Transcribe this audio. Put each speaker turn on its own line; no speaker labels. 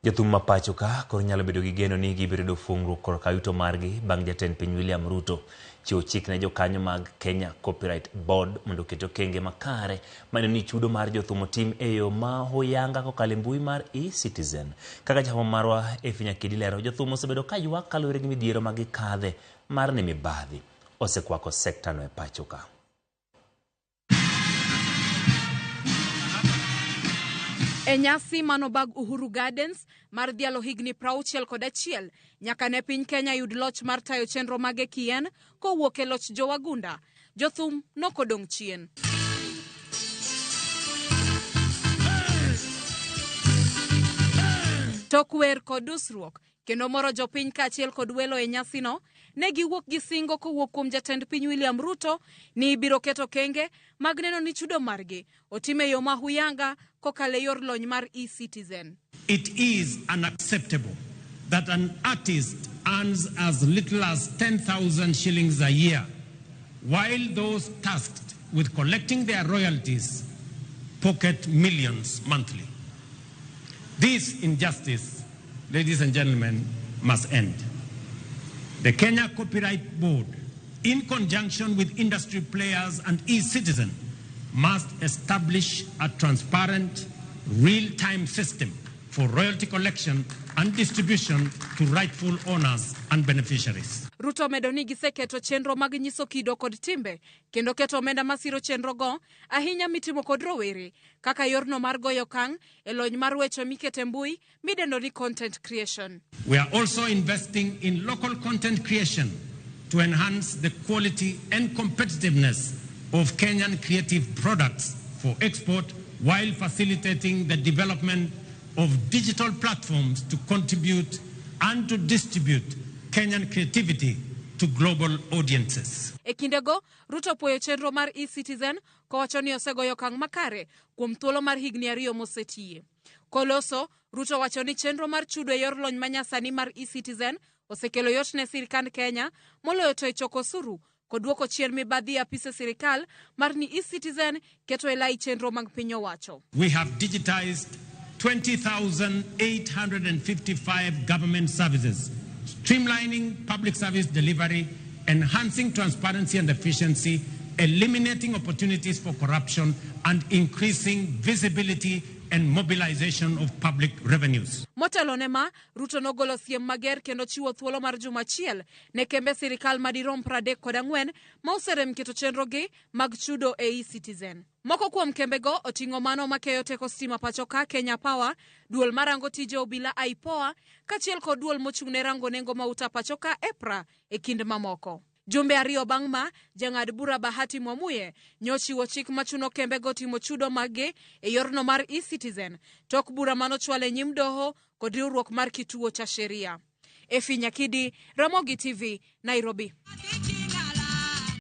Jothum ma pacho ka koro nyalo bedo gi geno ni gibiro do fungruok korka yuto margi bang' jatend piny William Ruto chiwo chik ne jokanyo mag Kenya Copyright Board mondo oket okenge makare maneno ni chudo mar jothum otim e yo ma huyanga kokalo e mbui mar e-Citizen. Kaka jafwambo marwa Nyakidi lero, jothum osebedo ka ywak kaluwore gi midhiero ma gikadhe mar ni mibadhi osekwako sekta no e pacho ka.
E nyasi manobag Uhuru Gardens mar dhialo higni 61 nyaka ne piny Kenya yud loch mar tayo chenro mage kien kowuok e loch jowagunda, jothum nokodong' chien. Tok wer kod dusruok kendo moro jopiny kaachiel kod welo e nyasino ne giwuok gi singo kowuok kuom jatend piny William Ruto ni ibiro keto kenge mag neno ni chudo margi otime yo ma huyanga kokalo e yor lony mar e-Citizen.
It is unacceptable that an artist earns as little as 10,000 shillings a year, while those tasked with collecting their royalties pocket millions monthly. This injustice, ladies and gentlemen, must end. The Kenya Copyright Board, in conjunction with industry players and e-Citizen, must establish a transparent, real-time system for royalty collection and distribution to rightful owners and beneficiaries.
Ruto medo ni giseketo chenro mag nyiso kido kod timbe kendo keto omenda masiro chenro go ahinya mitimo kod rowere kaka yorno mar goyo kang' e lony mar weche mikete mbui midendo ni content creation.
We are also investing in local content creation to enhance the quality and competitiveness of Kenyan creative products for export while facilitating the development of digital platforms to contribute and to distribute Kenyan creativity to global audiences.
E kindego, Ruto puoyo chenro mar e-Citizen kowacho ni osegoyo kang' makare kuom thuolo mar higni 2 mosetie. Koloso, Ruto wacho ni chenro mar chudo e yor lony manyasani mar e-Citizen osekelo yot ne sirikand Kenya moloyo to e choko osuru kod duoko chien mibadhi apise sirikal mar ni e-Citizen keto e lai chenro mag piny owacho.
We have digitized 20,855 government services, streamlining public service delivery, enhancing transparency and efficiency, eliminating opportunities for corruption, and increasing visibility and mobilization of public revenues.
Motelo ne ma, Ruto nogolo siem mager kendo chiwo thuolo mar juma achiel ne kembe sirikal madirom 34 ma oserem keto chenro gi mag chudo e e-Citizen. Moko kuom kembego oting'o mano makeyo teko stima pacho ka Kenya Power, duol marango tije obila IPOA, kachiel kod duol mochung'ne rango nengo mauta pacho ka EPRA e kind mamoko. Jumbe ariyo bang' ma, jang'ad bura Bahati Mwamuye nyochiwo chik machuno kembego timo chudo mage e yorno mar e-Citizen, tok bura manochwal e nyim doho kod riwruok mar kituo cha sheria. Nyakidi, Ramogi TV, Nairobi.